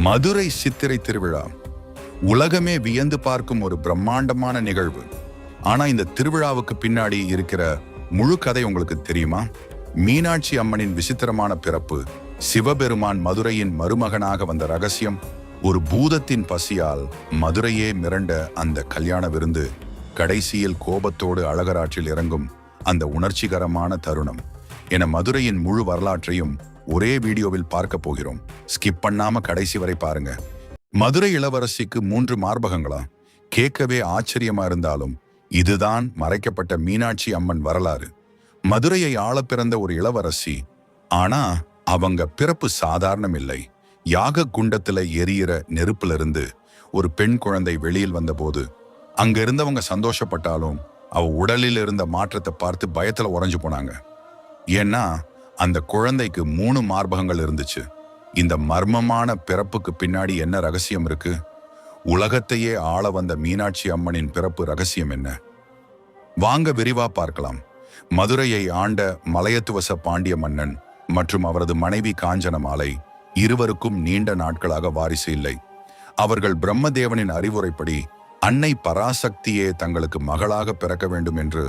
மதுரை சித்திரை திருவிழா உலகமே வியந்து பார்க்கும் ஒரு பிரம்மாண்டமான நிகழ்வு. ஆனா இந்த திருவிழாவுக்கு பின்னாடி இருக்கிற முழு கதை உங்களுக்கு தெரியுமா? மீனாட்சி அம்மனின் விசித்திரமான பிறப்பு, சிவபெருமான் மதுரையின் மருமகனாக வந்த ரகசியம், ஒரு பூதத்தின் பசியால் மதுரையே மிரண்ட அந்த கல்யாண விருந்து, கடைசியில் கோபத்தோடு அழகராற்றில் இறங்கும் அந்த உணர்ச்சிகரமான தருணம் என மதுரையின் முழு வரலாற்றையும் ஒரே வீடியோவில் பார்க்க போகிறோம். ஸ்கிப் பண்ணாம கடைசி வரை பாருங்க. மதுரை இளவரசிக்கு 3 மார்பகங்களா? கேட்கவே ஆச்சரியமா இருந்தாலும் இதுதான் மறைக்கப்பட்ட மீனாட்சி அம்மன் வரலாறு. மதுரையை ஆள பிறந்த ஒரு இளவரசி. ஆனா அவங்க பிறப்பு சாதாரணம் இல்லை. யாக குண்டத்துல எரியிற நெருப்புல இருந்து ஒரு பெண் குழந்தை வெளியில் வந்தபோது அங்க இருந்தவங்க சந்தோஷப்பட்டாலும் அவ உடலில் இருந்த மாற்றத்தை பார்த்து பயத்துல உறைஞ்சு போனாங்க. ஏன்னா அந்த குழந்தைக்கு 3 மார்பகங்கள் இருந்துச்சு. இந்த மர்மமான பிறப்புக்கு பின்னாடி என்ன ரகசியம் இருக்கு? உலகத்தையே ஆள வந்த மீனாட்சி அம்மனின் பிறப்பு ரகசியம் என்ன? வாங்க விரிவா பார்க்கலாம். மதுரையை ஆண்ட மலையத்துவச பாண்டிய மன்னன் மற்றும் அவரது மனைவி காஞ்சனமாலை இருவருக்கும் நீண்ட நாட்களாக வாரிசு இல்லை. அவர்கள் பிரம்மதேவனின் அறிவுரைப்படி அன்னை பராசக்தியே தங்களுக்கு மகளாக பிறக்க வேண்டும் என்று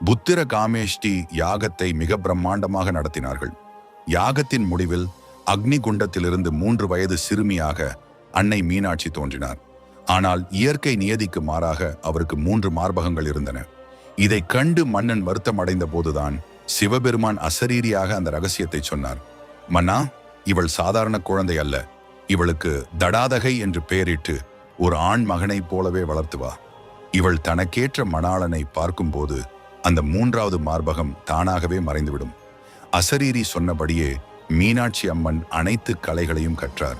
புத்திர காமேஷ்டி யாகத்தை மிக பிரம்மாண்டமாக நடத்தினார்கள். யாகத்தின் முடிவில் அக்னி குண்டத்திலிருந்து 3 வயது சிறுமியாக அன்னை மீனாட்சி தோன்றினார். ஆனால் இயற்கை நியதிக்கு மாறாக அவருக்கு 3 மார்பகங்கள் இருந்தன. இதை கண்டு மன்னன் வருத்தம் அடைந்த போதுதான் சிவபெருமான் அசரீரியாக அந்த ரகசியத்தை சொன்னார். மன்னா, இவள் சாதாரண குழந்தை அல்ல. இவளுக்கு தடாதகை என்று பெயரிட்டு ஒரு ஆண் மகனை போலவே வளர்த்துவா. இவள் தனக்கேற்ற மணாளனை பார்க்கும்போது அந்த 3வது மார்பகம் தானாகவே மறைந்துவிடும். அசரீரி சொன்னபடியே மீனாட்சி அம்மன் அனைத்து கலைகளையும் கற்றார்.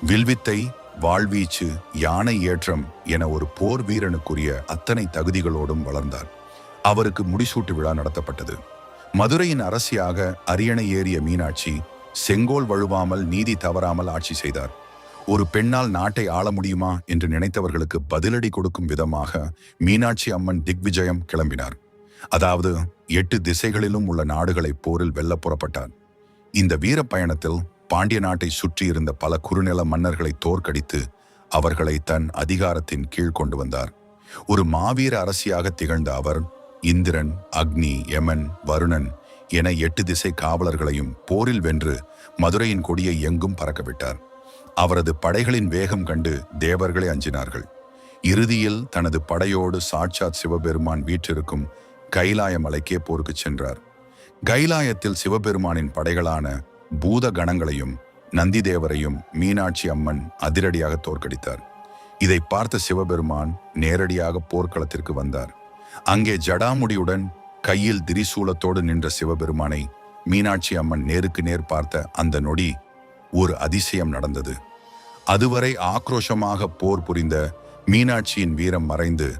வில்வித்தை, வாழ்வீச்சு, யானை ஏற்றம் என ஒரு போர் வீரனுக்குரிய அத்தனை தகுதிகளோடும் வளர்ந்தார். அவருக்கு முடிசூட்டு விழா நடத்தப்பட்டது. மதுரையின் அரசியாக அரியணை ஏறிய மீனாட்சி செங்கோல் வழுவாமல், நீதி தவறாமல் ஆட்சி செய்தார். ஒரு பெண்ணால் நாட்டை ஆள முடியுமா என்று நினைத்தவர்களுக்கு பதிலடி கொடுக்கும் விதமாக மீனாட்சி அம்மன் திக்விஜயம் கிளம்பினார். அதாவது 8 திசைகளிலும் உள்ள நாடுகளை போரில் வெல்ல புறப்பட்டார். இந்த வீர பயணத்தில் பாண்டிய நாட்டை சுற்றி இருந்த பல குறுநில மன்னர்களை தோற்கடித்து அவர்களை தன் அதிகாரத்தின் கீழ் கொண்டு வந்தார். ஒரு மாவீர அரசியாக திகழ்ந்த அவர் இந்திரன், அக்னி, யமன், வருணன் என 8 திசை காவலர்களையும் போரில் வென்று மதுரையின் கொடியை எங்கும் பறக்கவிட்டார். அவரது படைகளின் வேகம் கண்டு தேவர்களே அஞ்சினார்கள். இறுதியில் தனது படையோடு சாட்சாத் சிவபெருமான் வீற்றிருக்கும் கைலாய மலைக்கே போருக்கு சென்றார். கைலாயத்தில் சிவபெருமானின் படைகளான பூத கணங்களையும் நந்திதேவரையும் மீனாட்சி அம்மன் அதிரடியாக தோற்கடித்தார். இதை பார்த்த சிவபெருமான் நேரடியாக போர்க்களத்திற்கு வந்தார். அங்கே ஜடாமுடியுடன் கையில் திரிசூலத்தோடு நின்ற சிவபெருமானை மீனாட்சி அம்மன் நேருக்கு நேர் பார்த்த அந்த நொடி ஒரு அதிசயம் நடந்தது. அதுவரை ஆக்ரோஷமாக போர் புரிந்த மீனாட்சியின் வீரம் மறைந்து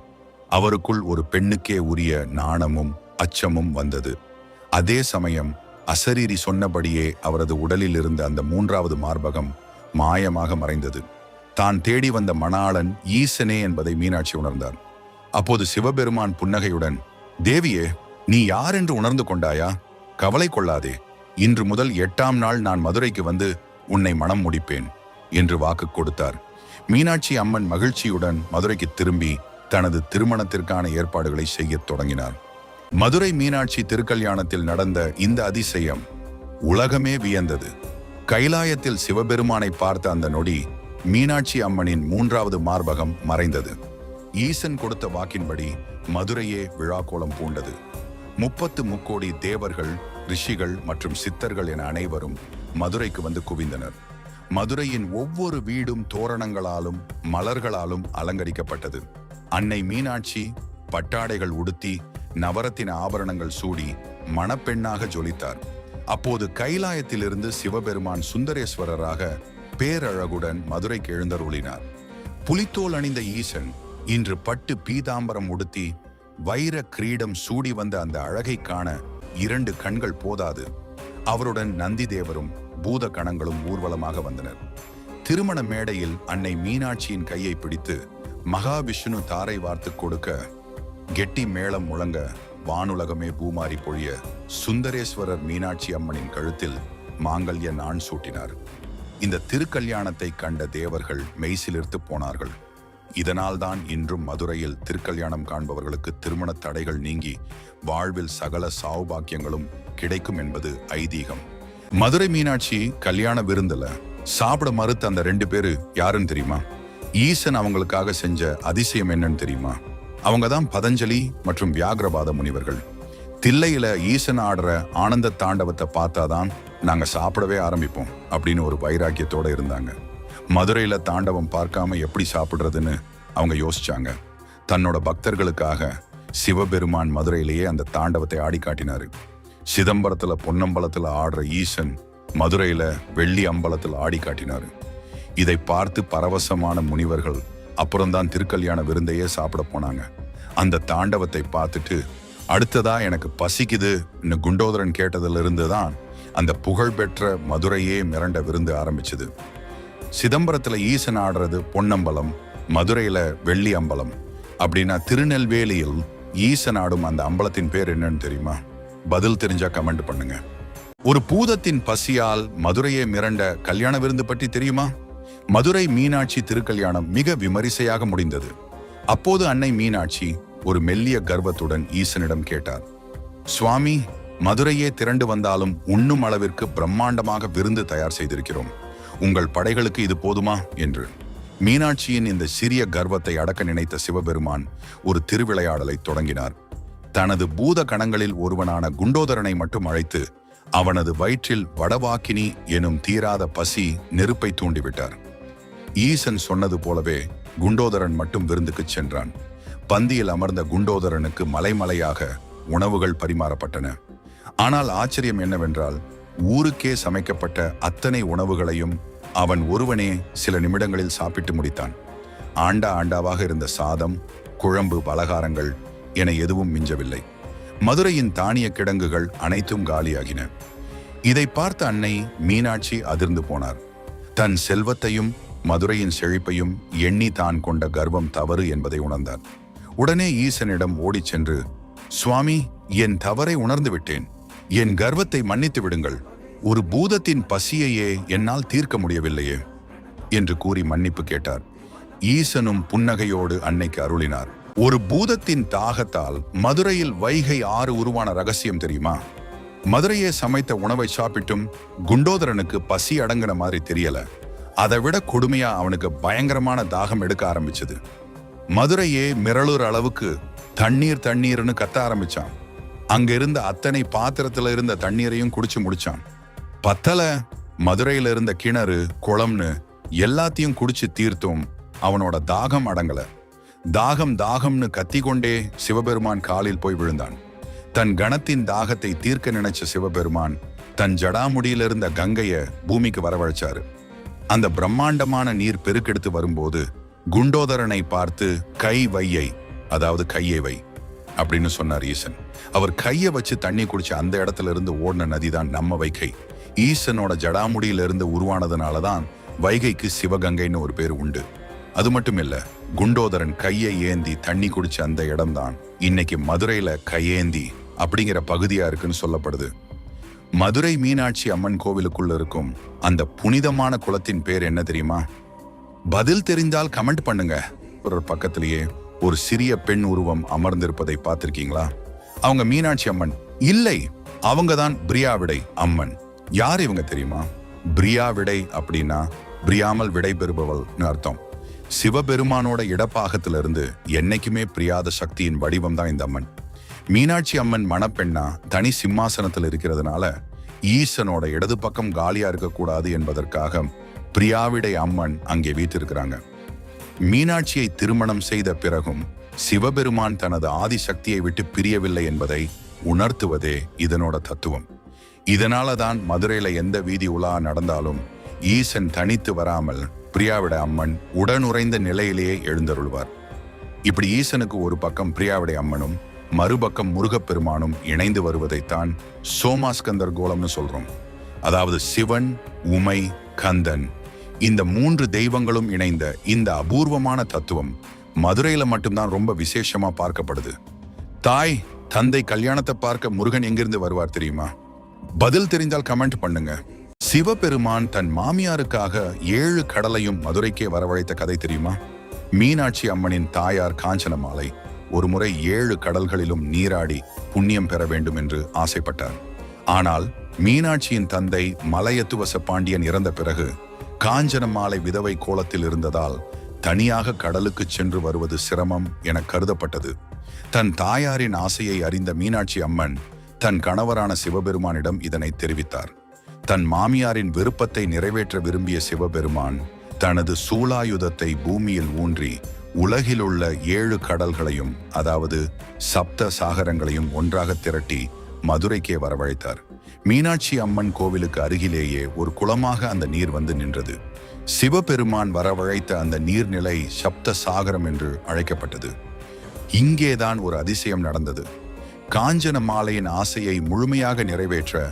அவருக்குள் ஒரு பெண்ணுக்கே உரிய நாணமும் அச்சமும் வந்தது. அதே சமயம் அசரீரி சொன்னபடியே அவரது உடலில் இருந்த அந்த 3வது மார்பகம் மாயமாக மறைந்தது. தான் தேடி வந்த மணாளன் ஈசனே என்பதை மீனாட்சி உணர்ந்தார். அப்போது சிவபெருமான் புன்னகையுடன், தேவியே, நீ யார் என்று உணர்ந்து கொண்டாயா? கவலை கொள்ளாதே. இன்று முதல் 8ஆம் நாள் நான் மதுரைக்கு வந்து உன்னை மணம் முடிப்பேன் என்று வாக்கு கொடுத்தார். மீனாட்சி அம்மன் மகிழ்ச்சியுடன் மதுரைக்கு திரும்பி தனது திருமணத்திற்கான ஏற்பாடுகளை செய்யத் தொடங்கினார். மதுரை மீனாட்சி திருக்கல்யாணத்தில் நடந்த இந்த அதிசயம் உலகமே வியந்தது. கைலாயத்தில் சிவபெருமானை பார்த்த அந்த நொடி மீனாட்சி அம்மனின் 3வது மார்பகம் மறைந்தது. ஈசன் கொடுத்த வாக்கின்படி மதுரையே விழாக்கோலம் பூண்டது. 30 முக்கோடி தேவர்கள், ரிஷிகள் மற்றும் சித்தர்கள் என அனைவரும் மதுரைக்கு வந்து குவிந்தனர். மதுரையின் ஒவ்வொரு வீடும் தோரணங்களாலும் மலர்களாலும் அலங்கரிக்கப்பட்டது. அன்னை மீனாட்சி பட்டாடைகள் உடுத்தி நவரத்தின ஆபரணங்கள் சூடி மணப்பெண்ணாக ஜொலித்தார். அப்போது கைலாயத்திலிருந்து சிவபெருமான் சுந்தரேஸ்வரராக பேரழகுடன் மதுரைக்கு எழுந்தருளினார். புலித்தோல் அணிந்த ஈசன் இன்று பட்டு பீதாம்பரம் உடுத்தி வைர கிரீடம் சூடி வந்த அந்த அழகை காண 2 கண்கள் போதாது. அவருடன் நந்திதேவரும் பூத கணங்களும் ஊர்வலமாக வந்தனர். திருமண மேடையில் அன்னை மீனாட்சியின் கையை பிடித்து மகாவிஷ்ணு தாரை வார்த்து கொடுக்க, கெட்டி மேளம் முழங்க, வானுலகமே பூமாரி பொழிய சுந்தரேஸ்வரர் மீனாட்சி அம்மனின் கழுத்தில் மாங்கல்ய நான் சூட்டினார். இந்த திருக்கல்யாணத்தை கண்ட தேவர்கள் மெய்சிலிர்த்து போனார்கள். இதனால்தான் இன்றும் மதுரையில் திருக்கல்யாணம் காண்பவர்களுக்கு திருமண தடைகள் நீங்கி வாழ்வில் சகல சௌபாக்கியங்களும் கிடைக்கும் என்பது ஐதீகம். மதுரை மீனாட்சி கல்யாண விருந்துல சாப்பிட மறுத்த அந்த 2 பேரு யாருன்னு தெரியுமா? ஈசன் அவங்களுக்காக செஞ்ச அதிசயம் என்னன்னு தெரியுமா? அவங்க தான் பதஞ்சலி மற்றும் வியாகரபாத முனிவர்கள். தில்லையில ஈசன் ஆடுற ஆனந்த தாண்டவத்தை பார்த்தாதான் நாங்க சாப்பிடவே ஆரம்பிப்போம் அப்படின்னு ஒரு வைராக்கியத்தோட இருந்தாங்க. மதுரையில தாண்டவம் பார்க்காம எப்படி சாப்பிடுறதுன்னு அவங்க யோசிச்சாங்க. தன்னோட பக்தர்களுக்காக சிவபெருமான் மதுரையிலேயே அந்த தாண்டவத்தை ஆடி காட்டினாரு. சிதம்பரத்துல பொன்னம்பலத்துல ஆடுற ஈசன் மதுரையில வெள்ளி அம்பலத்துல ஆடி காட்டினாரு. இதை பார்த்து பரவசமான முனிவர்கள் அப்புறம்தான் திருக்கல்யாண விருந்தையே சாப்பிட போனாங்க. அந்த தாண்டவத்தை பார்த்துட்டு அடுத்ததா எனக்கு பசிக்குதுன்னு குண்டோதரன் கேட்டதுல இருந்துதான் அந்த புகழ்பெற்ற மதுரையே மிரண்ட விருந்து ஆரம்பிச்சது. சிதம்பரத்துல ஈசன் ஆடுறது பொன்னம்பலம், மதுரையில வெள்ளி அம்பலம். அப்படின்னா திருநெல்வேலியில் ஈசன் ஆடும் அந்த அம்பலத்தின் பேர் என்னன்னு தெரியுமா? பதில் தெரிஞ்சா கமெண்ட் பண்ணுங்க. ஒரு பூதத்தின் பசியால் மதுரையை மிரண்ட கல்யாண விருந்து பற்றி தெரியுமா? மதுரை மீனாட்சி திருக்கல்யாணம் மிக விமரிசையாக முடிந்தது. அப்போது அன்னை மீனாட்சி ஒரு மெல்லிய கர்வத்துடன் ஈசனிடம் கேட்டார், சுவாமி, மதுரையே திரண்டு வந்தாலும் உண்ணும் அளவிற்கு பிரம்மாண்டமாக விருந்து தயார் செய்திருக்கிறோம். உங்கள் படைகளுக்கு இது போதுமா என்று. மீனாட்சியின் இந்த சிறிய கர்வத்தை அடக்க நினைத்த சிவபெருமான் ஒரு திருவிளையாடலை தொடங்கினார். தனது பூத கணங்களில் ஒருவனான குண்டோதரனை மட்டும் அழைத்து அவனது வயிற்றில் வடவாக்கினி எனும் தீராத பசி நெருப்பை தூண்டிவிட்டார். ஈசன் சொன்னது போலவே குண்டோதரன் மட்டும் விருந்துக்கு சென்றான். பந்தியில் அமர்ந்த குண்டோதரனுக்கு மலைமலையாக உணவுகள் பரிமாறப்பட்டன. ஆனால் ஆச்சரியம் என்னவென்றால், ஊருக்கே சமைக்கப்பட்ட அத்தனை உணவுகளையும் அவன் ஒருவனே சில நிமிடங்களில் சாப்பிட்டு முடித்தான். ஆண்டா ஆண்டாவாக இருந்த சாதம், குழம்பு, பலகாரங்கள் என எதுவும் மிஞ்சவில்லை. மதுரையின் தானிய கிடங்குகள் அனைத்தும் காலியாகின. இதை பார்த்த அன்னை மீனாட்சி அதிர்ந்து போனார். தன் செல்வத்தையும் மதுரையின் செழிப்பையும் எண்ணி தான் கொண்ட கர்வம் தவறு என்பதை உணர்ந்தார். உடனே ஈசனிடம் ஓடிச் சென்று, சுவாமி, என் தவறை உணர்ந்து விட்டேன். என் கர்வத்தை மன்னித்து விடுங்கள். ஒரு பூதத்தின் பசியையே என்னால் தீர்க்க முடியவில்லையே என்று கூறி மன்னிப்பு கேட்டார். ஈசனும் புன்னகையோடு அன்னைக்கு அருளினார். ஒரு பூதத்தின் தாகத்தால் மதுரையில் வைகை ஆறு உருவான ரகசியம் தெரியுமா? மதுரையே சமைத்த உணவை சாப்பிட்டும் குண்டோதரனுக்கு பசி அடங்கின மாதிரி தெரியல. அதை விட கொடுமையா அவனுக்கு பயங்கரமான தாகம் எடுக்க ஆரம்பிச்சது. மதுரையே மிரளுற அளவுக்கு தண்ணீர் தண்ணீர்னு கத்த ஆரம்பிச்சான். அங்க இருந்த அத்தனை பாத்திரத்துல இருந்த தண்ணீரையும் குடிச்சு முடிச்சான். பத்தல, மதுரையில இருந்த கிணறு, குளம்னு எல்லாத்தையும் குடிச்சு தீர்த்தும் அவனோட தாகம் அடங்கல. தாகம் தாகம்னு கத்திக்கொண்டே சிவபெருமான் காலில் போய் விழுந்தான். தன் கணத்தின் தாகத்தை தீர்க்க நினைச்ச சிவபெருமான் தன் ஜடாமுடியில இருந்த கங்கைய பூமிக்கு வரவழைச்சாரு. அந்த பிரம்மாண்டமான நீர் பெருக்கெடுத்து வரும்போது குண்டோதரனை பார்த்து கை வையை, அதாவது கையை வை அப்படின்னு சொன்னார் ஈசன். அவர் கையை வச்சு தண்ணி குடிச்ச அந்த இடத்துல இருந்து ஓடின நதிதான் நம்ம வைகை. ஈசனோட ஜடாமுடியில இருந்து உருவானதுனாலதான் வைகைக்கு சிவகங்கைன்னு ஒரு பேர் உண்டு. அது மட்டும் இல்ல, குண்டோதரன் கையை ஏந்தி தண்ணி குடிச்ச அந்த இடம்தான் இன்னைக்கு மதுரையில கையேந்தி அப்படிங்கிற பகுதியா இருக்குன்னு சொல்லப்படுது. மதுரை மீனாட்சி அம்மன் கோவிலுக்குள்ள இருக்கும் அந்த புனிதமான குளத்தின் பேர் என்ன தெரியுமா? பதில் தெரிந்தால் கமெண்ட் பண்ணுங்க. ஒரு பக்கத்திலேயே ஒரு சிறிய பெண் உருவம் அமர்ந்திருப்பதை பார்த்திருக்கீங்களா? அவங்க மீனாட்சி அம்மன் இல்லை, அவங்க தான் பிரியாவிடை அம்மன். யார் இவங்க தெரியுமா? பிரியாவிடை அப்படின்னா பிரியாமல் விடை பெறுபவள்னு அர்த்தம். சிவபெருமானோட இடப்பாகத்திலிருந்து என்னைக்குமே பிரியாத சக்தியின் வடிவம் தான் இந்த அம்மன். மீனாட்சி அம்மன் மணப்பெண்ணா தனி சிம்மாசனத்தில் இருக்கிறதுனால ஈசனோட இடது பக்கம் காலியா இருக்கக்கூடாது என்பதற்காக பிரியாவிடை அம்மன் அங்கே வீற்றிருக்கிறாங்க. மீனாட்சியை திருமணம் செய்த பிறகும் சிவபெருமான் தனது ஆதிசக்தியை விட்டு பிரியவில்லை என்பதை உணர்த்துவதே இதனோட தத்துவம். இதனாலதான் மதுரையில எந்த வீதி உலா நடந்தாலும் ஈசன் தனித்து வராமல் பிரியாவிடை அம்மன் உடனுறைந்த நிலையிலேயே எழுந்தருள்வார். இப்படி ஈசனுக்கு ஒரு பக்கம் பிரியாவிடை அம்மனும் மறுபக்கம் முருகப்பெருமானும் இணைந்து வருவதைத்தான் சோமாஸ்கந்தர் கோலம்னு சொல்றோம். அதாவது சிவன், உமை, கந்தன் இந்த 3 தெய்வங்களும் இணைந்த இந்த அபூர்வமான தத்துவம் மதுரையில மட்டும்தான் ரொம்ப விசேஷமா பார்க்கப்படுது. தாய் தந்தை கல்யாணத்தை பார்க்க முருகன் எங்கிருந்து வருவார் தெரியுமா? பதில் தெரிந்தால் கமெண்ட் பண்ணுங்க. சிவபெருமான் தன் மாமியாருக்காக 7 கடலையும் மதுரைக்கே வரவழைத்த கதை தெரியுமா? மீனாட்சி அம்மனின் தாயார் காஞ்சனமாலை ஒருமுறை 7 கடல்களிலும் நீராடி புண்ணியம் பெற வேண்டும் என்று ஆசைப்பட்டார். ஆனால் மீனாட்சியின் தந்தை மலையத்துவச பாண்டியன் இறந்த பிறகு காஞ்சனமாலை விதவை கோலத்தில் இருந்ததால் தனியாக கடலுக்கு சென்று வருவது சிரமம் என கருதப்பட்டது. தன் தாயாரின் ஆசையை அறிந்த மீனாட்சி அம்மன் தன் கணவரான சிவபெருமானிடம் இதனை தெரிவித்தார். தன் மாமியாரின் விருப்பத்தை நிறைவேற்ற விரும்பிய சிவபெருமான் தனது சூலாயுதத்தை பூமியில் ஊன்றி உலகிலுள்ள 7 கடல்களையும், அதாவது சப்த சாகரங்களையும் ஒன்றாக திரட்டி மதுரைக்கே வரவழைத்தார். மீனாட்சி அம்மன் கோவிலுக்கு அருகிலேயே ஒரு குளமாக அந்த நீர் வந்து நின்றது. சிவபெருமான் வரவழைத்த அந்த நீர்நிலை சப்த சாகரம் என்று அழைக்கப்பட்டது. இங்கேதான் ஒரு அதிசயம் நடந்தது. காஞ்சன மாலையின் ஆசையை முழுமையாக நிறைவேற்ற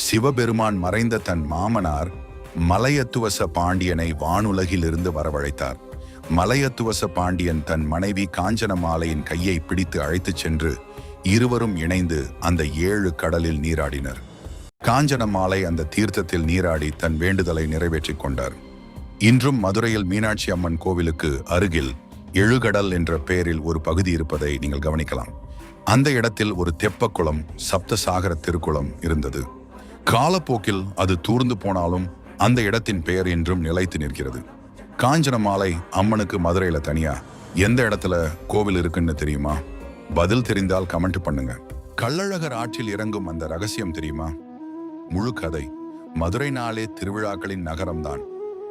சிவபெருமான் மறைந்த தன் மாமனார் மலையத்துவச பாண்டியனை வானுலகில் இருந்து வரவழைத்தார். மலையத்துவச பாண்டியன் தன் மனைவி காஞ்சன மாலையின் கையை பிடித்து அழைத்துச் சென்று இருவரும் இணைந்து அந்த 7 கடலில் நீராடினர். காஞ்சன மாலை அந்த தீர்த்தத்தில் நீராடி தன் வேண்டுதலை நிறைவேற்றிக் கொண்டார். இன்றும் மதுரையில் மீனாட்சி அம்மன் கோவிலுக்கு அருகில் எழுகடல் என்ற பெயரில் ஒரு பகுதி இருப்பதை நீங்கள் கவனிக்கலாம். அந்த இடத்தில் ஒரு தெப்பக்குளம், சப்தசாகர திருக்குளம் இருந்தது. காலப்போக்கில் அது தூர்ந்து போனாலும் அந்த இடத்தின் பெயர் என்றும் நிலைத்து நிற்கிறது. காஞ்சனமாலை அம்மனுக்கு மதுரையில தனியா எந்த இடத்துல கோவில் இருக்குன்னு தெரியுமா? பதில் தெரிந்தால் கமெண்ட் பண்ணுங்க. கள்ளழகர் ஆற்றில் இறங்கும் அந்த ரகசியம் தெரியுமா? முழு கதை மதுரை நாளே திருவிழாக்களின் நகரம்தான்.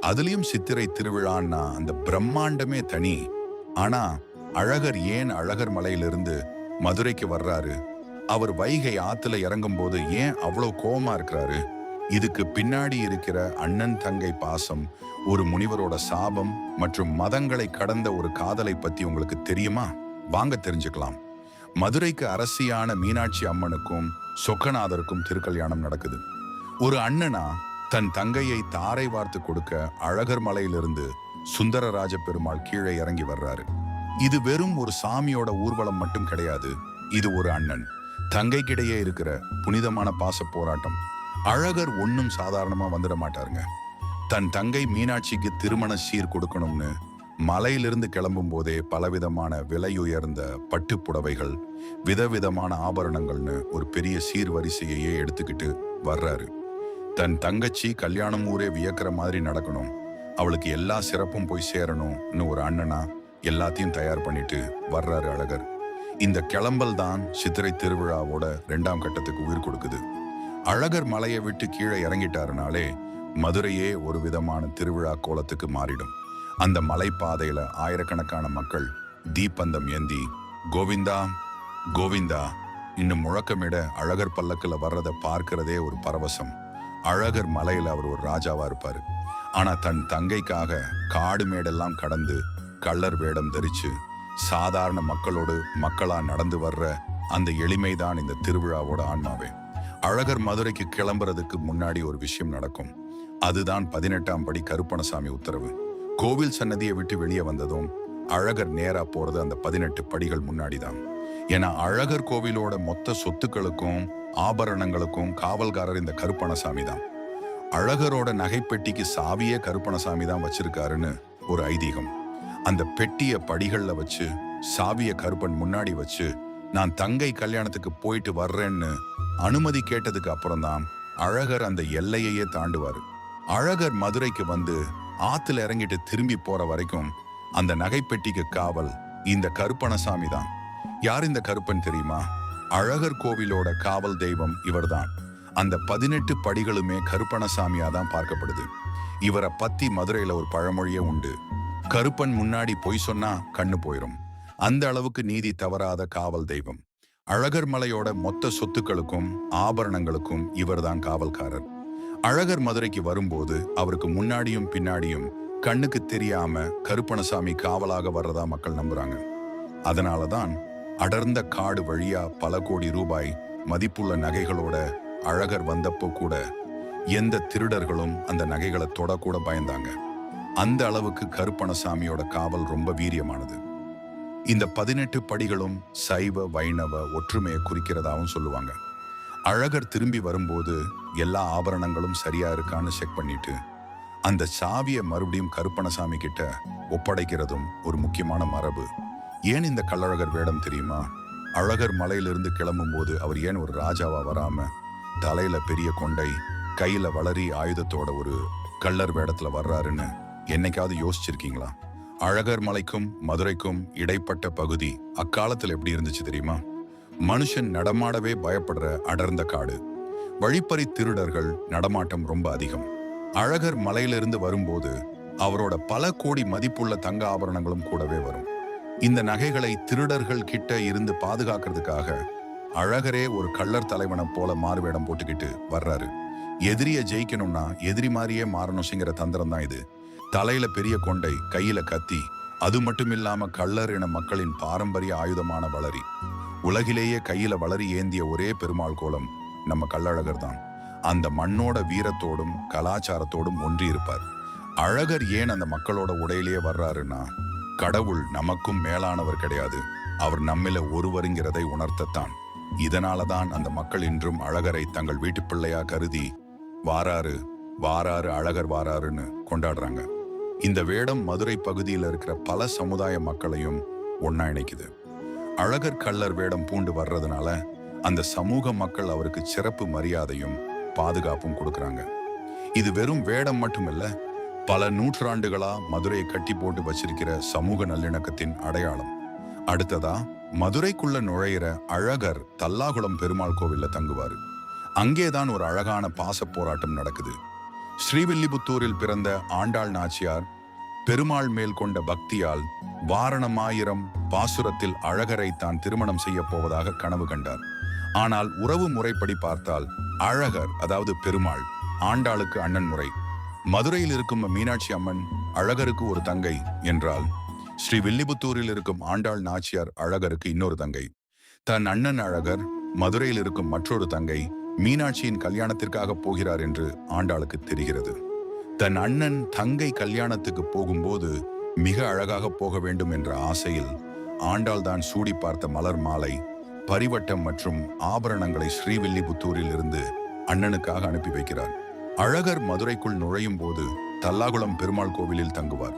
அதுலயும் சித்திரை திருவிழான்னா அந்த பிரம்மாண்டமே தனி. ஆனா அழகர் ஏன் அழகர் மலையிலிருந்து மதுரைக்கு வர்றாரு? அவர் வைகை ஆத்துல இறங்கும் போது ஏன் அவ்வளவு கோவமா இருக்கிறாரு? இதுக்கு பின்னாடி இருக்கிற அண்ணன் தங்கை பாசம், ஒரு முனிவரோட சாபம் மற்றும் மதங்களை கடந்த ஒரு காதலை பத்தி உங்களுக்கு தெரியுமா? வாங்க தெரிஞ்சுக்கலாம். மதுரைக்கு அரசியான மீனாட்சி அம்மனுக்கும் சொக்கநாதருக்கும் திருக்கல்யாணம் நடக்குது. ஒரு அண்ணனா தன் தங்கையை தாரை வார்த்து கொடுக்க அழகர் மலையிலிருந்து சுந்தரராஜ பெருமாள் கீழே இறங்கி வர்றாரு. இது வெறும் ஒரு சாமியோட ஊர்வலம் மட்டும் கிடையாது. இது ஒரு அண்ணன் தங்கைக்கிடையே இருக்கிற புனிதமான பாச போராட்டம். அழகர் ஒன்னும் சாதாரணமா வந்துட மாட்டாருங்க. தன் தங்கை மீனாட்சிக்கு திருமண சீர் கொடுக்கணும்னு மலையிலிருந்து கிளம்பும் போதே பலவிதமான விலையுயர்ந்த பட்டு புடவைகள், விதவிதமான ஆபரணங்கள்னு ஒரு பெரிய சீர்வரிசையையே எடுத்துக்கிட்டு வர்றாரு. தன் தங்கச்சி கல்யாணம் ஊரே வியக்கிற மாதிரி நடக்கணும், அவளுக்கு எல்லா சிறப்பும் போய் சேரணும்னு ஒரு அண்ணனா எல்லாத்தையும் தயார் பண்ணிட்டு வர்றாரு அழகர். இந்த கிளம்பல் தான் சித்திரை திருவிழாவோட 2ஆம் கட்டத்துக்கு உயிர் கொடுக்குது. அழகர் மலையை விட்டு கீழே இறங்கிட்டாருனாலே மதுரையே ஒரு விதமான திருவிழா கோலத்துக்கு மாறிடும். அந்த மலைப்பாதையில ஆயிரக்கணக்கான மக்கள் தீப்பந்தம் ஏந்தி கோவிந்தா கோவிந்தா இன்னும் முழக்கமிட அழகர் பல்லக்குல வர்றதை பார்க்கிறதே ஒரு பரவசம். அழகர் மலையில அவர் ஒரு ராஜாவா இருப்பாரு. ஆனா தன் தங்கைக்காக காடு மேடெல்லாம் கடந்து கள்ளர் வேடம் தரிச்சு சாதாரண மக்களோடு மக்களா நடந்து வர்ற அந்த எளிமைதான் இந்த திருவிழாவோட ஆன்மாவே. அழகர் மதுரைக்கு கிளம்புறதுக்கு முன்னாடி ஒரு விஷயம் நடக்கும். அதுதான் 18ஆம் படி கருப்பணசாமி உத்தரவு. கோவில் சன்னதியை விட்டு வெளியே வந்ததும் அழகர் நேரா போறது அந்த 18 படிகள் முன்னாடிதான். ஏன்னா அழகர் கோவிலோட மொத்த சொத்துக்களுக்கும் ஆபரணங்களுக்கும் காவல்காரர் இந்த கருப்பணசாமி தான். அழகரோட நகைப்பெட்டிக்கு சாவியே கருப்பணசாமி தான் வச்சிருக்காருன்னு ஒரு ஐதீகம். அந்த பெட்டிய படிகள்ல வச்சு சாவிய கருப்பன் முன்னாடி வச்சு நான் தங்கை கல்யாணத்துக்கு போயிட்டு வர்றேன்னு அனுமதி கேட்டதுக்கு அப்புறம்தான் அழகர் அந்த எல்லையையே தாண்டுவாரு. அழகர் மதுரைக்கு வந்து ஆத்துல இறங்கிட்டு திரும்பி போற வரைக்கும் அந்த நகைப்பெட்டிக்கு காவல் இந்த கருப்பணசாமி தான். யார் இந்த கருப்பன் தெரியுமா? அழகர் கோவிலோட காவல் தெய்வம் இவர்தான். அந்த 18 படிகளுமே கருப்பணசாமியா தான் பார்க்கப்படுது. இவரை பத்தி மதுரையில ஒரு பழமொழியே உண்டு. கருப்பன் முன்னாடி பொய் சொன்னா கண்ணு போயிரும். அந்த அளவுக்கு நீதி தவறாத காவல் தெய்வம். அழகர் மலையோட மொத்த சொத்துக்களுக்கும் ஆபரணங்களுக்கும் இவர்தான் காவல்காரர். அழகர் மதுரைக்கு வரும்போது அவருக்கு முன்னாடியும் பின்னாடியும் கண்ணுக்கு தெரியாம கருப்பணசாமி காவலாக வர்றதா மக்கள் நம்புறாங்க. அதனாலதான் அடர்ந்த காடு வழியா பல கோடி ரூபாய் மதிப்புள்ள நகைகளோட அழகர் வந்தப்போ கூட எந்த திருடர்களும் அந்த நகைகளை தொடக்கூட பயந்தாங்க. அந்த அளவுக்கு கருப்பணசாமியோட காவல் ரொம்ப வீரியமானது. இந்த 18 படிகளும் சைவ வைணவ ஒற்றுமையை குறிக்கிறதாவும் சொல்லுவாங்க. அழகர் திரும்பி வரும்போது எல்லா ஆபரணங்களும் சரியா இருக்கான்னு செக் பண்ணிட்டு அந்த சாவியை மறுபடியும் கருப்பணசாமி கிட்ட ஒப்படைக்கிறதும் ஒரு முக்கியமான மரபு. ஏன் இந்த கள்ளழகர் வேடம் தெரியுமா? அழகர் மலையிலிருந்து கிளம்பும் போது அவர் ஏன் ஒரு ராஜாவா வராம தலையில பெரிய கொண்டை, கையில வளரி ஆயுதத்தோட ஒரு கள்ளர் வேடத்துல வர்றாருன்னு என்னைக்காவது யோசிச்சிருக்கீங்களா? அழகர் மலைக்கும் மதுரைக்கும் இடைப்பட்ட பகுதி அக்காலத்துல எப்படி இருந்துச்சு தெரியுமா? மனுஷன் நடமாடவே பயப்படுற அடர்ந்த காடு. வழிப்பறி திருடர்கள் நடமாட்டம் ரொம்ப அதிகம். அழகர் மலையிலிருந்து வரும்போது அவரோட பல கோடி மதிப்புள்ள தங்க ஆபரணங்களும் கூடவே வரும். இந்த நகைகளை திருடர்கள் கிட்ட இருந்து பாதுகாக்கிறதுக்காக அழகரே ஒரு கள்ளர் தலைவனை போல மாறுவேடம் போட்டுக்கிட்டு வர்றாரு. எதிரிய ஜெயிக்கணும்னா எதிரி மாதிரியே மாறணும்ங்கிற தந்திரம் தான் இது. தலையில பெரிய கொண்டை, கையில கத்தி, அது மட்டும் இல்லாம கள்ளர் என மக்களின் பாரம்பரிய ஆயுதமான வளரி. உலகிலேயே கையில வளரி ஏந்திய ஒரே பெருமாள் கோலம் நம்ம கள்ளழகர் தான். அந்த மண்ணோட வீரத்தோடும் கலாச்சாரத்தோடும் ஒன்றி இருப்பார். அழகர் ஏன் அந்த மக்களோட உடையிலேயே வர்றாருன்னா, கடவுள் நமக்கும் மேலானவர் கிடையாது, அவர் நம்மில ஒருவருங்கிறதை உணர்த்தத்தான். இதனாலதான் அந்த மக்கள் இன்றும் அழகரை தங்கள் வீட்டு பிள்ளையா கருதி வாராரு வாராரு அழகர் வாராருன்னு கொண்டாடுறாங்க. இந்த வேடம் மதுரை பகுதியில் இருக்கிற பல சமுதாய மக்களையும் ஒன்னா இணைக்குது. அழகர் கள்ளர் வேடம் பூண்டு வர்றதுனால அந்த சமூக மக்கள் அவருக்கு சிறப்பு மரியாதையும் பாதுகாப்பும் கொடுக்கறாங்க. இது வெறும் வேடம் மட்டுமில்ல, பல நூற்றாண்டுகளா மதுரையை கட்டி போட்டு வச்சிருக்கிற சமூக நல்லிணக்கத்தின் அடையாளம். அடுத்ததா மதுரைக்குள்ள நுழையிற அழகர் தல்லாகுளம் பெருமாள் கோவில்ல தங்குவாரு. அங்கேதான் ஒரு அழகான பாச போராட்டம் நடக்குது. ஸ்ரீவில்லிபுத்தூரில் பிறந்த ஆண்டாள் நாச்சியார் பெருமாள் மேல் கொண்ட பக்தியால் வாரணமாயிரம் பாசுரத்தில் அழகரை தான் திருமணம் செய்ய போவதாக கனவு கண்டார். ஆனால் உறவு முறைப்படி பார்த்தால் அழகர், அதாவது பெருமாள், ஆண்டாளுக்கு அண்ணன் முறை. மதுரையில் இருக்கும் மீனாட்சி அம்மன் அழகருக்கு ஒரு தங்கை என்றால், ஸ்ரீ வில்லிபுத்தூரில் இருக்கும் ஆண்டாள் நாச்சியார் அழகருக்கு இன்னொரு தங்கை. தன் அண்ணன் அழகர் மதுரையில் இருக்கும் மற்றொரு தங்கை மீனாட்சியின் கல்யாணத்திற்காக போகிறார் என்று ஆண்டாளுக்கு தெரிகிறது. தன் அண்ணன் தங்கை கல்யாணத்துக்கு போகும்போது மிக அழகாக போக வேண்டும் என்ற ஆசையில் ஆண்டாள் தான் சூடி பார்த்த மலர் மாலை, பரிவட்டம் மற்றும் ஆபரணங்களை ஸ்ரீவில்லிபுத்தூரில் இருந்து அண்ணனுக்காக அனுப்பி வைக்கிறார். அழகர் மதுரைக்குள் நுழையும் போது தல்லாகுளம் பெருமாள் கோவிலில் தங்குவார்.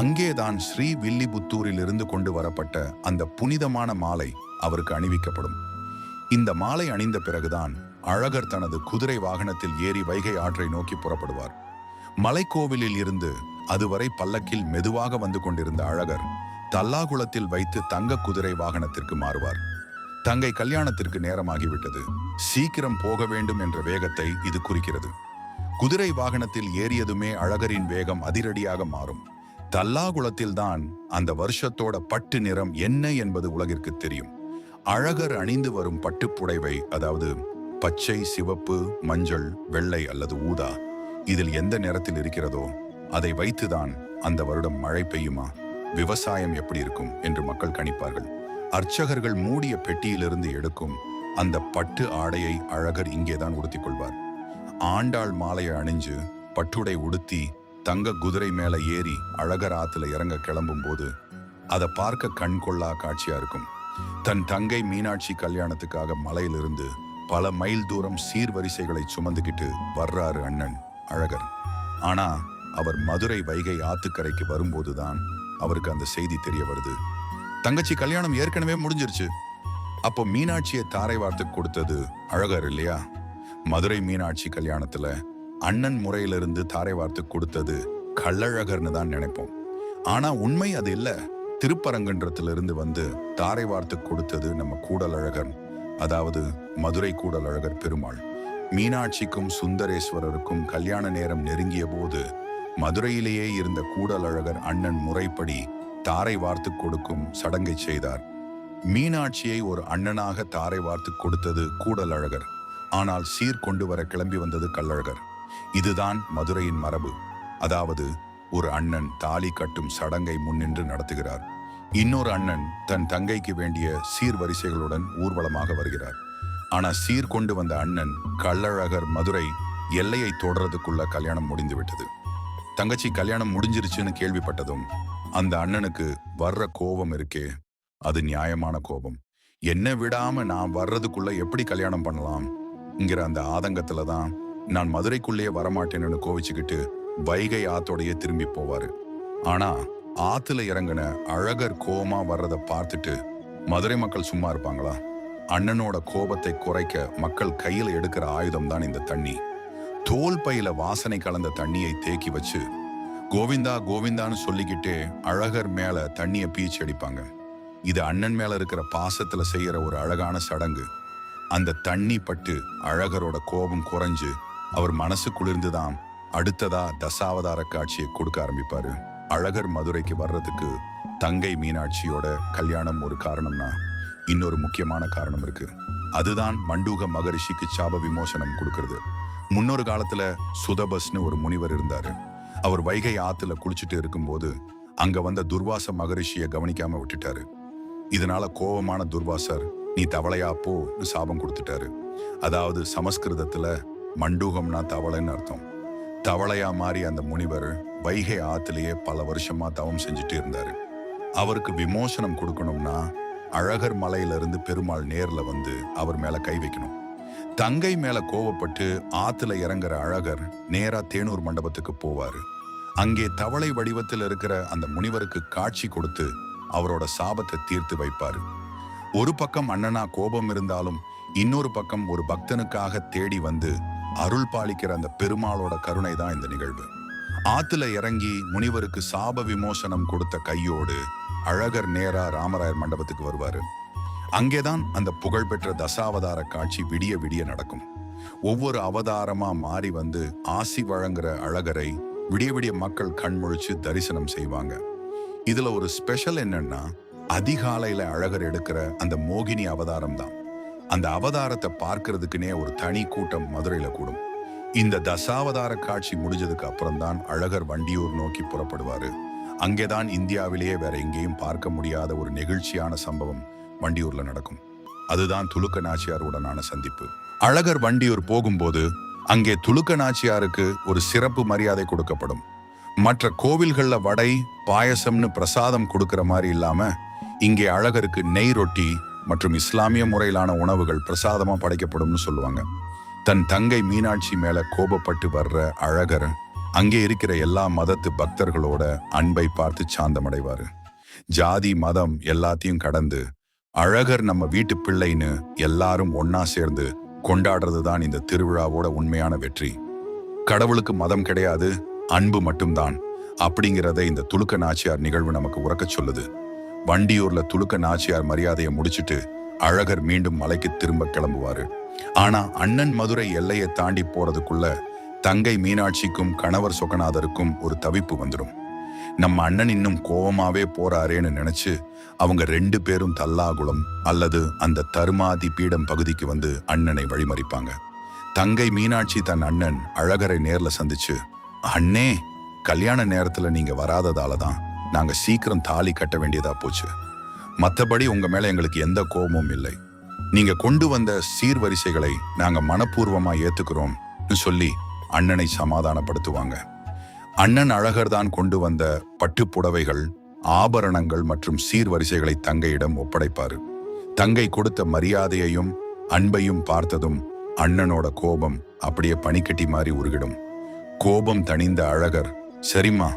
அங்கேதான் ஸ்ரீவில்லிபுத்தூரில் இருந்து கொண்டு வரப்பட்ட அந்த புனிதமான மாலை அவருக்கு அணிவிக்கப்படும். இந்த மாலை அணிந்த பிறகுதான் அழகர் தனது குதிரை வாகனத்தில் ஏறி வைகை ஆற்றை நோக்கி புறப்படுவார். மலைக்கோவிலில் இருந்து அதுவரை பல்லக்கில் மெதுவாக வந்து கொண்டிருந்த அழகர் தல்லாகுளத்தில் வைத்து தங்க குதிரை வாகனத்திற்கு மாறுவார். தங்கை கல்யாணத்திற்கு நேரமாகிவிட்டது, சீக்கிரம் போக வேண்டும் என்ற வேகத்தை இது குறிக்கிறது. குதிரை வாகனத்தில் ஏறியதுமே அழகரின் வேகம் அதிரடியாக மாறும். தல்லாகுளத்தில் தான் அந்த வருஷத்தோட பட்டு நிறம் என்ன என்பது உலகிற்கு தெரியும். அழகர் அணிந்து வரும் பட்டுப்புடைவை, அதாவது பச்சை, சிவப்பு, மஞ்சள், வெள்ளை அல்லது ஊதா, இதில் எந்த நிறத்தில் இருக்கிறதோ அதை வைத்துதான் அந்த வருடம் மழை பெய்யுமா, விவசாயம் எப்படி இருக்கும் என்று மக்கள் கணிப்பார்கள். அர்ச்சகர்கள் மூடிய பெட்டியிலிருந்து எடுக்கும் அந்த பட்டு ஆடையை அழகர் இங்கேதான் உடுத்திக் கொள்வார். ஆண்டாள் மாலையை அணிஞ்சு பட்டுடை உடுத்தி தங்க குதிரை மேல ஏறி அழகர் ஆத்துல இறங்க கிளம்பும் போது அதை பார்க்க கண் கொள்ளா காட்சியா இருக்கும். தன் தங்கை மீனாட்சி கல்யாணத்துக்காக மலையிலிருந்து பல மைல் தூரம் சீர்வரிசைகளை சுமந்துகிட்டு வர்றாரு அண்ணன் அழகர். ஆனா அவர் மதுரை வைகை ஆத்துக்கரைக்கு வரும்போதுதான் அவருக்கு அந்த செய்தி தெரிய வருது. தங்கச்சி கல்யாணம் ஏற்கனவே முடிஞ்சிருச்சு. அப்போ மீனாட்சியை தாரை வார்த்து கொடுத்தது அழகர் இல்லையா? மதுரை மீனாட்சி கல்யாணத்துல அண்ணன் முறையிலிருந்து தாரை வார்த்து கொடுத்தது கள்ளழகர்னு தான் நினைப்போம். ஆனா உண்மை அது இல்ல. திருப்பரங்குன்றத்திலிருந்து வந்து தாரை வார்த்து கொடுத்தது நம்ம கூடலழகர், அதாவது மதுரை கூடலழகர் பெருமாள். மீனாட்சிக்கும் சுந்தரேஸ்வரருக்கும் கல்யாண நேரம் நெருங்கிய போது மதுரையிலேயே இருந்த கூடலழகர் அண்ணன் முறைப்படி தாரை வார்த்து கொடுக்கும் சடங்கை செய்தார். மீனாட்சியை ஒரு அண்ணனாக தாரை வார்த்து கொடுத்தது கூடலழகர். ஆனால் சீர் கொண்டு வர கிளம்பி வந்தது கள்ளழகர். இதுதான் மதுரையின் மரபு. அதாவது ஒரு அண்ணன் தாலி கட்டும் சடங்கை முன்னின்று நடத்துகிறார். இன்னொரு அண்ணன் தன் தங்கைக்கு வேண்டிய சீர்வரிசைகளுடன் ஊர்வலமாக வருகிறார். ஆனா சீர் கொண்டு வந்த அண்ணன் கள்ளழகர் மதுரை எல்லையை தொடர்றதுக்குள்ள கல்யாணம் முடிந்து விட்டது. தங்கச்சி கல்யாணம் முடிஞ்சிருச்சுன்னு கேள்விப்பட்டதும் அந்த அண்ணனுக்கு வர்ற கோபம் இருக்கே, அது நியாயமான கோபம். என்ன விடாம நான் வர்றதுக்குள்ள எப்படி கல்யாணம் பண்ணலாம் இங்கிற அந்த ஆதங்கத்துல தான் நான் மதுரைக்குள்ளேயே வரமாட்டேன்னு கோவிச்சுக்கிட்டு வைகை ஆத்தோடையே திரும்பி போவாரு. ஆனா ஆத்துல இறங்கின அழகர் கோவமா வர்றதை பார்த்துட்டு மதுரை மக்கள் சும்மா இருப்பாங்களா? அண்ணனோட கோபத்தை குறைக்க மக்கள் கையில எடுக்கிற ஆயுதம் தான் இந்த தண்ணி. தோல் பையில வாசனை கலந்த தண்ணியை தேக்கி வச்சு கோவிந்தா கோவிந்தான்னு சொல்லிக்கிட்டே அழகர் மேல தண்ணியை பீச்சு அடிப்பாங்க. இது அண்ணன் மேல இருக்கிற பாசத்துல செய்யற ஒரு அழகான சடங்கு. அந்த தண்ணி பட்டு அழகரோட கோபம் குறைஞ்சு அவர் மனசு குளிர்ந்துதான் அடுத்ததா தசாவதார காட்சியை கொடுக்க ஆரம்பிப்பாரு. அழகர் மதுரைக்கு வர்றதுக்கு தங்கை மீனாட்சியோட கல்யாணம் ஒரு காரணம்னா இன்னொரு முக்கியமான காரணம் இருக்கு. அதுதான் மண்டூக மகரிஷிக்கு சாப விமோசனம் கொடுக்கறது. முன்னொரு காலத்துல சுதபஸ்னு ஒரு முனிவர் இருந்தாரு. அவர் வைகை ஆத்துல குளிச்சுட்டு இருக்கும்போது அங்க வந்த துர்வாச மகரிஷியை கவனிக்காம விட்டுட்டாரு. இதனால கோபமான துர்வாசர் நீ தவளையா போன்னு சாபம் கொடுத்துட்டாரு. அதாவது சமஸ்கிருதத்துல மண்டூகம்னா தவளைன்னு அர்த்தம். தவளையா மாறி அந்த முனிவர் வைகை ஆத்திலேயே பல வருஷமா தவம் செஞ்சுட்டு இருந்தாரு. அவருக்கு விமோசனம் கொடுக்கணும்னா அழகர் மலையிலிருந்து பெருமாள் நேர்ல வந்து அவர் மேல கை வைக்கணும். தங்கை மேல கோவப்பட்டு ஆத்துல இறங்குற அழகர் நேரா தேனூர் மண்டபத்துக்கு போவாரு. அங்கே தவளை வடிவத்தில் இருக்கிற அந்த முனிவருக்கு காட்சி கொடுத்து அவரோட சாபத்தை தீர்த்து வைப்பாரு. ஒரு பக்கம் அண்ணனா கோபம் இருந்தாலும் இன்னொரு பக்கம் ஒரு பக்தனுக்காக தேடி வந்து அருள் பாலிக்கிற அந்த பெருமாளோட கருணை தான் இந்த நிகழ்வு. ஆத்துல இறங்கி முனிவருக்கு சாப விமோசனம் கொடுத்த கையோடு அழகர் நேரா ராமராயர் மண்டபத்துக்கு வருவாரு. அங்கேதான் அந்த புகழ்பெற்ற தசாவதார காட்சி விடிய விடிய நடக்கும். ஒவ்வொரு அவதாரமா மாறி வந்து ஆசி வழங்குற அழகரை விடிய விடிய மக்கள் கண்முழிச்சு தரிசனம் செய்வாங்க. இதுல ஒரு ஸ்பெஷல் என்னன்னா அதிகாலையில அழகர் எடுக்கிற அந்த மோகினி அவதாரம் தான். அந்த அவதாரத்தை பார்க்கறதுக்குனே ஒரு தனி கூட்டம் மதுரையில கூடும். இந்த தசாவதார காட்சி முடிஞ்சதுக்கு அப்புறம் தான் அழகர் வண்டியூர் நோக்கி புறப்படுவாரு. அங்கேதான் இந்தியாவிலேயே வேற எங்கேயும் பார்க்க முடியாத ஒரு நெகிழ்ச்சியான சம்பவம் வண்டியூர்ல நடக்கும். அதுதான் துலுக்க நாச்சியாருடனான சந்திப்பு. அழகர் வண்டியூர் போகும்போது அங்கே துலுக்க நாச்சியாருக்கு ஒரு சிறப்பு மரியாதை கொடுக்கப்படும். மற்ற கோவில்கள்ல வடை பாயசம்னு பிரசாதம் கொடுக்கிற மாதிரி இல்லாம இங்கே அழகருக்கு நெய் ரொட்டி மற்றும் இஸ்லாமிய முறையிலான உணவுகள் பிரசாதமா படைக்கப்படும்னு சொல்லுவாங்க. தன் தங்கை மீனாட்சி மேல கோபப்பட்டு வர்ற அழகர் அங்கே இருக்கிற எல்லா மதத்து பக்தர்களோட அன்பை பார்த்து சாந்தமடைவாரு. ஜாதி மதம் எல்லாத்தையும் கடந்து அழகர் நம்ம வீட்டு பிள்ளைன்னு எல்லாரும் ஒன்னா சேர்ந்து கொண்டாடுறது தான் இந்த திருவிழாவோட உண்மையான வெற்றி. கடவுளுக்கு மதம் கிடையாது, அன்பு மட்டும்தான் அப்படிங்கிறத இந்த துலுக்க நாச்சியார் நிகழ்வு நமக்கு உறக்க சொல்லுது. வண்டியூர்ல துலுக்க நாச்சியார் மரியாதையை முடிச்சுட்டு அழகர் மீண்டும் மலைக்கு திரும்ப கிளம்புவாரு. ஆனா அண்ணன் மதுரை எல்லையை தாண்டி போறதுக்குள்ள தங்கை மீனாட்சிக்கும் கணவர் சொக்கநாதருக்கும் ஒரு தவிப்பு வந்துடும். நம்ம அண்ணன் இன்னும் கோவமாவே போறாரேன்னு நினைச்சு அவங்க 2 பேரும் தல்லாகுளம் அல்லது அந்த தருமாதி பீடம் பகுதிக்கு வந்து அண்ணனை வழிமறிப்பாங்க. தங்கை மீனாட்சி தன் அண்ணன் அழகரை நேர்ல சந்திச்சு, அண்ணே, கல்யாண நேரத்துல நீங்க வராததால தான் நாங்க சீக்கிரம் தாலி கட்ட வேண்டியதா போச்சு. மத்தபடி உங்க மேல எங்களுக்கு எந்த கோபமும் இல்லை. நீங்க கொண்டு வந்த சீர்வரிசைகளை நாங்க மனப்பூர்வமா ஏத்துக்கிறோம் சொல்லி அண்ணனை சமாதானப்படுத்துவாங்க. அண்ணன் அழகர் தான் கொண்டு வந்த பட்டு புடவைகள், ஆபரணங்கள் மற்றும் சீர்வரிசைகளை தங்கையிடம் ஒப்படைப்பாரு. தங்கை கொடுத்த மரியாதையையும் அன்பையும் பார்த்ததும் அண்ணனோட கோபம் அப்படியே பனிக்கட்டி மாதிரி உருகிடும். கோபம் தணிந்த அழகர், சரிம்மா,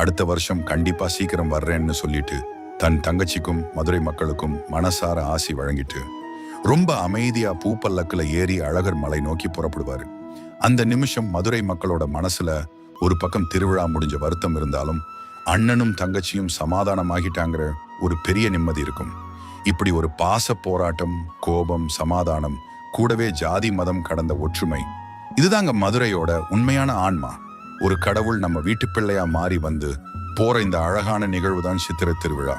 அடுத்த வருஷம் கண்டிப்பா சீக்கிரம் வர்றேன்னு சொல்லிட்டு தன் தங்கச்சிக்கும் மதுரை மக்களுக்கும் மனசார ஆசி வழங்கிட்டு ரொம்ப அமைதியா பூப்பல்லக்குல ஏறி அழகர் மலை நோக்கி புறப்படுவாரு. அந்த நிமிஷம் மதுரை மக்களோட மனசுல ஒரு பக்கம் திருவிழா முடிஞ்ச வருத்தம் இருந்தாலும் அண்ணனும் தங்கச்சியும் சமாதானமாகிட்டாங்கிற ஒரு பெரிய நிம்மதி இருக்கும். இப்படி ஒரு பாச போராட்டம், கோபம், சமாதானம், கூடவே ஜாதி மதம் கடந்த ஒற்றுமை, இதுதாங்க மதுரையோட உண்மையான ஆன்மா. ஒரு கடவுள் நம்ம வீட்டு பிள்ளையா மாறி வந்து போற இந்த அழகான நிகழ்வு தான் சித்திரை திருவிழா.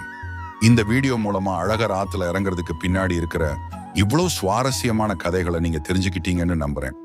இந்த வீடியோ மூலமா அழகர் ஆத்துல இறங்குறதுக்கு பின்னாடி இருக்கிற இவ்வளவு சுவாரஸ்யமான கதைகளை நீங்க தெரிஞ்சுக்கிட்டீங்கன்னு நம்புறேன்.